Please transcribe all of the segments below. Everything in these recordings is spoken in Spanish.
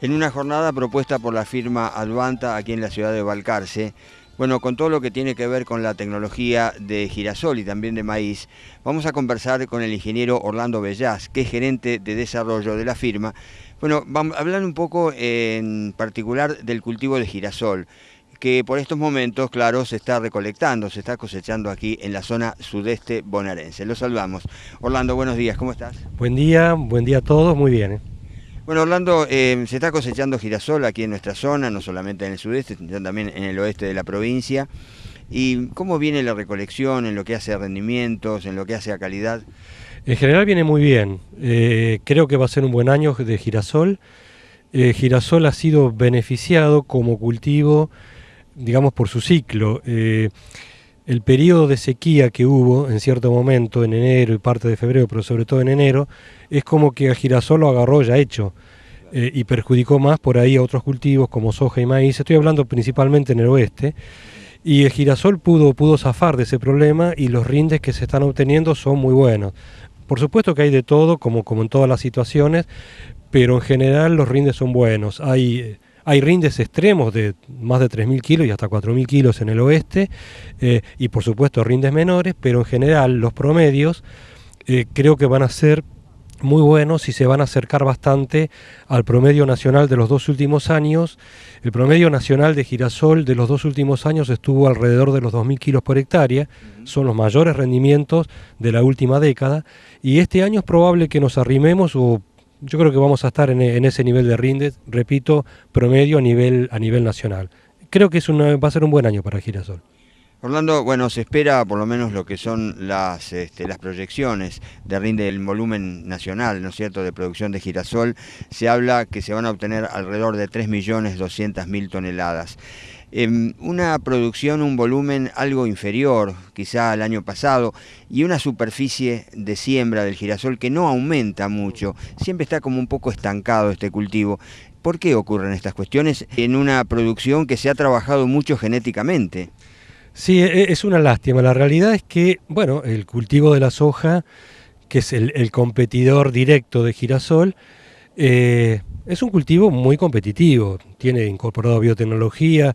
en una jornada propuesta por la firma Advanta aquí en la ciudad de Balcarce. Bueno, con todo lo que tiene que ver con la tecnología de girasol y también de maíz, vamos a conversar con el ingeniero Orlando Bellás, que es gerente de desarrollo de la firma. Bueno, vamos a hablar un poco en particular del cultivo de girasol, que por estos momentos, claro, se está recolectando, se está cosechando aquí en la zona sudeste bonaerense. Los saludamos. Orlando, buenos días, ¿cómo estás? Buen día a todos, muy bien. Bueno, Orlando, se está cosechando girasol aquí en nuestra zona, no solamente en el sudeste, sino también en el oeste de la provincia. ¿Y cómo viene la recolección en lo que hace a rendimientos, en lo que hace a calidad? En general viene muy bien. Creo que va a ser un buen año de girasol. Girasol ha sido beneficiado como cultivo, digamos, por su ciclo. El periodo de sequía que hubo en cierto momento, en enero y parte de febrero, pero sobre todo en enero, es como que a girasol lo agarró ya hecho y perjudicó más por ahí a otros cultivos como soja y maíz. Estoy hablando principalmente en el oeste. Y el girasol pudo zafar de ese problema y los rindes que se están obteniendo son muy buenos. Por supuesto que hay de todo, como en todas las situaciones, pero en general los rindes son buenos. Hay rindes extremos de más de 3.000 kilos y hasta 4.000 kilos en el oeste, y por supuesto rindes menores, pero en general los promedios creo que van a ser muy buenos y se van a acercar bastante al promedio nacional de los dos últimos años. El promedio nacional de girasol de los dos últimos años estuvo alrededor de los 2.000 kilos por hectárea, son los mayores rendimientos de la última década, y este año es probable que nos arrimemos, o yo creo que vamos a estar en ese nivel de rindes, repito, promedio a nivel nacional. Creo que va a ser un buen año para girasol. Orlando, bueno, se espera por lo menos lo que son las proyecciones de rinde del volumen nacional, ¿no es cierto?, de producción de girasol. Se habla que se van a obtener alrededor de 3.200.000 toneladas. Una producción, un volumen algo inferior quizá al año pasado y una superficie de siembra del girasol que no aumenta mucho, siempre está como un poco estancado este cultivo. ¿Por qué ocurren estas cuestiones en una producción que se ha trabajado mucho genéticamente? Sí, es una lástima. La realidad es que, bueno, el cultivo de la soja, que es el competidor directo de girasol, es un cultivo muy competitivo. Tiene incorporado biotecnología,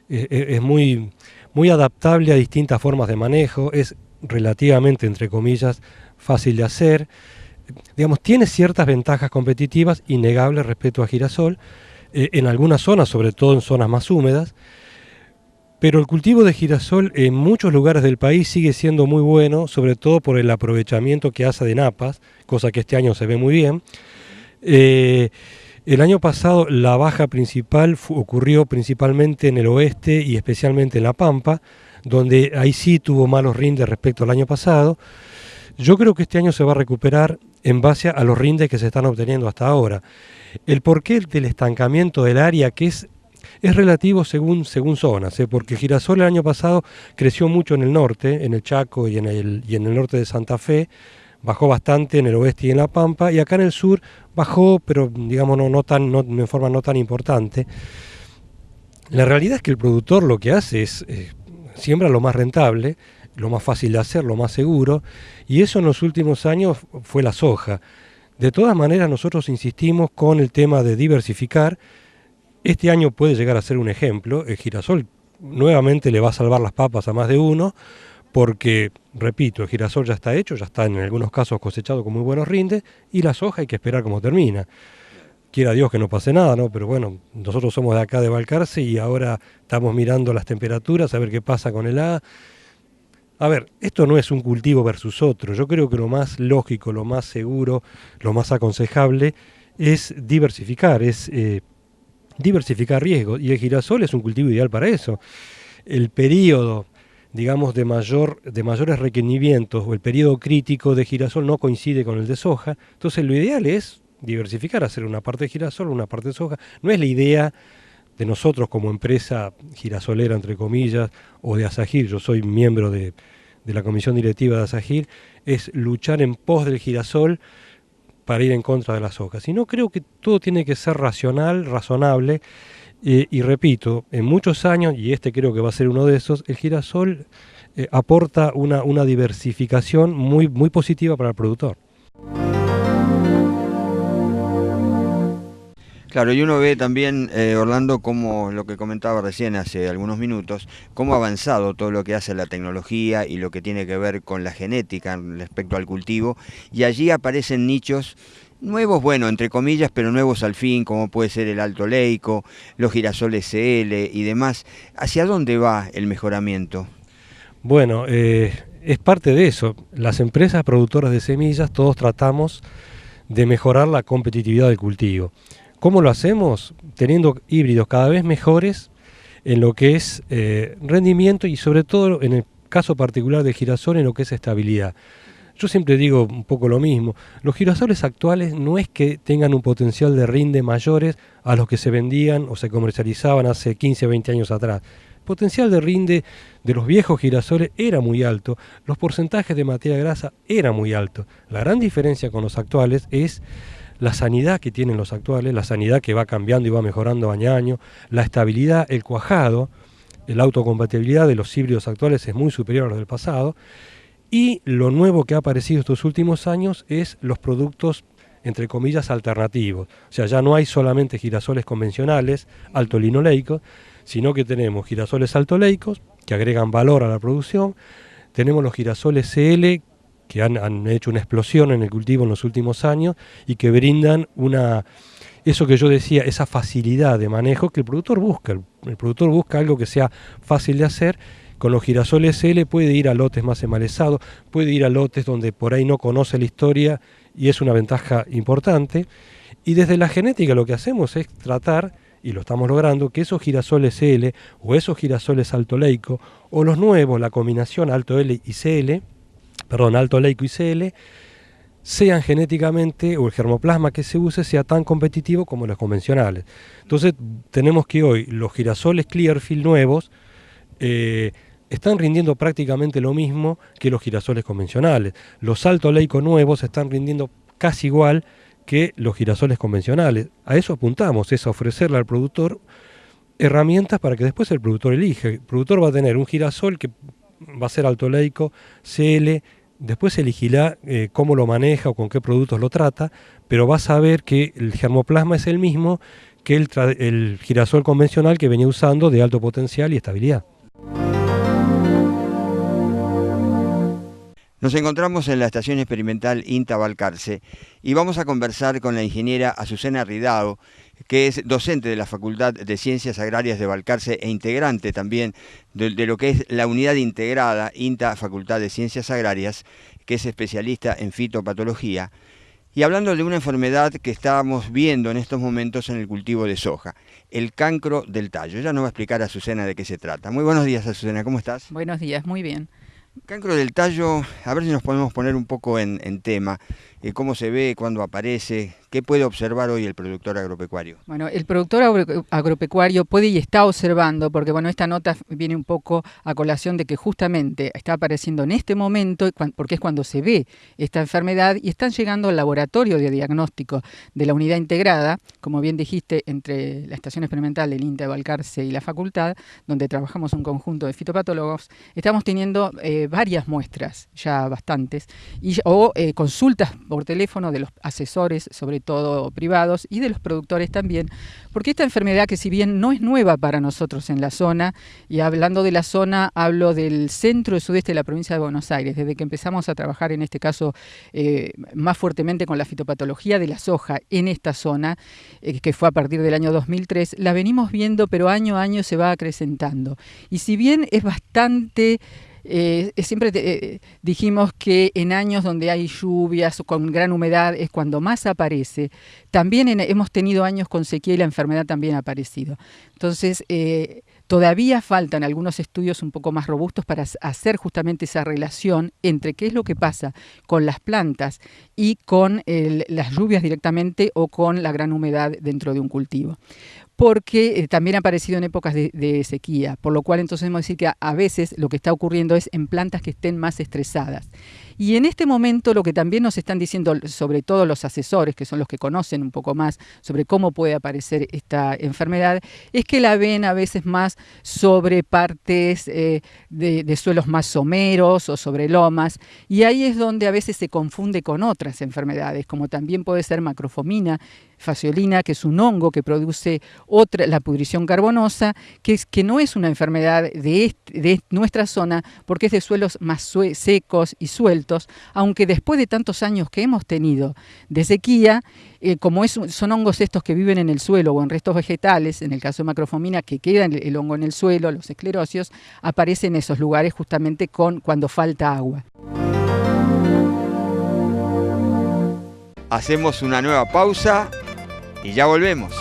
es muy adaptable a distintas formas de manejo, es relativamente, entre comillas, fácil de hacer. Digamos, tiene ciertas ventajas competitivas innegables respecto a girasol, en algunas zonas, sobre todo en zonas más húmedas. Pero el cultivo de girasol en muchos lugares del país sigue siendo muy bueno, sobre todo por el aprovechamiento que hace de napas, cosa que este año se ve muy bien. El año pasado la baja principal ocurrió principalmente en el oeste y especialmente en La Pampa, donde ahí sí tuvo malos rindes respecto al año pasado. Yo creo que este año se va a recuperar en base a los rindes que se están obteniendo hasta ahora. El porqué del estancamiento del área, que es relativo según zonas, porque el girasol el año pasado creció mucho en el norte, en el Chaco y en el norte de Santa Fe, bajó bastante en el oeste y en La Pampa, y acá en el sur bajó, pero digamos en forma no tan importante. La realidad es que el productor lo que hace es siembra lo más rentable, lo más fácil de hacer, lo más seguro, y eso en los últimos años fue la soja. De todas maneras nosotros insistimos con el tema de diversificar. Este año puede llegar a ser un ejemplo. El girasol nuevamente le va a salvar las papas a más de uno, porque, repito, el girasol ya está hecho, ya está en algunos casos cosechado con muy buenos rindes, y la soja hay que esperar cómo termina. Quiera Dios que no pase nada, ¿no? Pero bueno, nosotros somos de acá de Balcarce y ahora estamos mirando las temperaturas, a ver qué pasa con el A. A ver, esto no es un cultivo versus otro. Yo creo que lo más lógico, lo más seguro, lo más aconsejable es diversificar, diversificar riesgos, y el girasol es un cultivo ideal para eso. El periodo, digamos, de mayores requerimientos o el periodo crítico de girasol no coincide con el de soja, entonces lo ideal es diversificar, hacer una parte de girasol, una parte de soja. No es la idea de nosotros como empresa girasolera, entre comillas, o de Asagir, yo soy miembro de la comisión directiva de Asagir, es luchar en pos del girasol para ir en contra de la soja. Sino creo que todo tiene que ser racional, razonable, y repito, en muchos años, y este creo que va a ser uno de esos, el girasol aporta una diversificación muy positiva para el productor. Claro, y uno ve también, Orlando, como lo que comentaba recién hace algunos minutos, cómo ha avanzado todo lo que hace la tecnología y lo que tiene que ver con la genética respecto al cultivo, y allí aparecen nichos nuevos, bueno, entre comillas, pero nuevos al fin, como puede ser el alto leico, los girasoles CL y demás. ¿Hacia dónde va el mejoramiento? Bueno, es parte de eso. Las empresas productoras de semillas, todos tratamos de mejorar la competitividad del cultivo. ¿Cómo lo hacemos? Teniendo híbridos cada vez mejores en lo que es rendimiento y sobre todo en el caso particular del girasol en lo que es estabilidad. Yo siempre digo un poco lo mismo, los girasoles actuales no es que tengan un potencial de rinde mayores a los que se vendían o se comercializaban hace 15 o 20 años atrás. El potencial de rinde de los viejos girasoles era muy alto, los porcentajes de materia grasa eran muy altos. La gran diferencia con los actuales es la sanidad que tienen los actuales, la sanidad que va cambiando y va mejorando año a año, la estabilidad, el cuajado, la autocompatibilidad de los híbridos actuales es muy superior a los del pasado, y lo nuevo que ha aparecido estos últimos años es los productos, entre comillas, alternativos. O sea, ya no hay solamente girasoles convencionales, alto-linoleicos, sino que tenemos girasoles altoleicos, que agregan valor a la producción, tenemos los girasoles CL, que han hecho una explosión en el cultivo en los últimos años y que brindan eso que yo decía, esa facilidad de manejo que el productor busca. El productor busca algo que sea fácil de hacer. Con los girasoles CL puede ir a lotes más emalezados, puede ir a lotes donde por ahí no conoce la historia y es una ventaja importante. Y desde la genética lo que hacemos es tratar, y lo estamos logrando, que esos girasoles CL o esos girasoles altoleico o los nuevos, la combinación alto leico y CL, sean genéticamente, o el germoplasma que se use sea tan competitivo como los convencionales. Entonces tenemos que hoy los girasoles Clearfield nuevos están rindiendo prácticamente lo mismo que los girasoles convencionales. Los alto leico nuevos están rindiendo casi igual que los girasoles convencionales. A eso apuntamos, es a ofrecerle al productor herramientas para que después el productor elija. El productor va a tener un girasol que va a ser alto leico, CL, después elegirá cómo lo maneja o con qué productos lo trata, pero va a saber que el germoplasma es el mismo que el girasol convencional que venía usando de alto potencial y estabilidad. Nos encontramos en la Estación Experimental INTA Balcarce y vamos a conversar con la ingeniera Azucena Ridao, que es docente de la Facultad de Ciencias Agrarias de Balcarce e integrante también de lo que es la unidad integrada INTA Facultad de Ciencias Agrarias, que es especialista en fitopatología, y hablando de una enfermedad que estamos viendo en estos momentos en el cultivo de soja, el cancro del tallo. Ella nos va a explicar a Azucena de qué se trata. Muy buenos días, Azucena, ¿cómo estás? Buenos días, muy bien. Cancro del tallo, a ver si nos podemos poner un poco en tema. ¿Cómo se ve? ¿Cuándo aparece? ¿Qué puede observar hoy el productor agropecuario? Bueno, el productor agropecuario puede y está observando, porque bueno, esta nota viene un poco a colación de que justamente está apareciendo en este momento, porque es cuando se ve esta enfermedad, y están llegando al laboratorio de diagnóstico de la unidad integrada, como bien dijiste, entre la Estación Experimental del INTA de Balcarce y la facultad, donde trabajamos un conjunto de fitopatólogos. Estamos teniendo varias muestras, ya bastantes, o consultas por teléfono de los asesores, sobre todo privados, y de los productores también, porque esta enfermedad, que si bien no es nueva para nosotros en la zona, y hablando de la zona, hablo del centro y sudeste de la provincia de Buenos Aires, desde que empezamos a trabajar en este caso más fuertemente con la fitopatología de la soja en esta zona, que fue a partir del año 2003, la venimos viendo, pero año a año se va acrecentando. Y si bien es bastante... siempre dijimos que en años donde hay lluvias o con gran humedad es cuando más aparece. También hemos tenido años con sequía y la enfermedad también ha aparecido. Entonces, todavía faltan algunos estudios un poco más robustos para hacer justamente esa relación entre qué es lo que pasa con las plantas y con las lluvias directamente o con la gran humedad dentro de un cultivo. porque también ha aparecido en épocas de sequía, por lo cual entonces hemos decir que a veces lo que está ocurriendo es en plantas que estén más estresadas. Y en este momento lo que también nos están diciendo, sobre todo los asesores, que son los que conocen un poco más sobre cómo puede aparecer esta enfermedad, es que la ven a veces más sobre partes de suelos más someros o sobre lomas, y ahí es donde a veces se confunde con otras enfermedades, como también puede ser macrofomina fasciolina, que es un hongo que produce la pudrición carbonosa, que no es una enfermedad de nuestra zona, porque es de suelos más secos y sueltos, aunque después de tantos años que hemos tenido de sequía, como son hongos estos que viven en el suelo o en restos vegetales, en el caso de macrofomina, que queda el hongo en el suelo, los esclerosios, aparecen en esos lugares justamente cuando falta agua. Hacemos una nueva pausa y ya volvemos.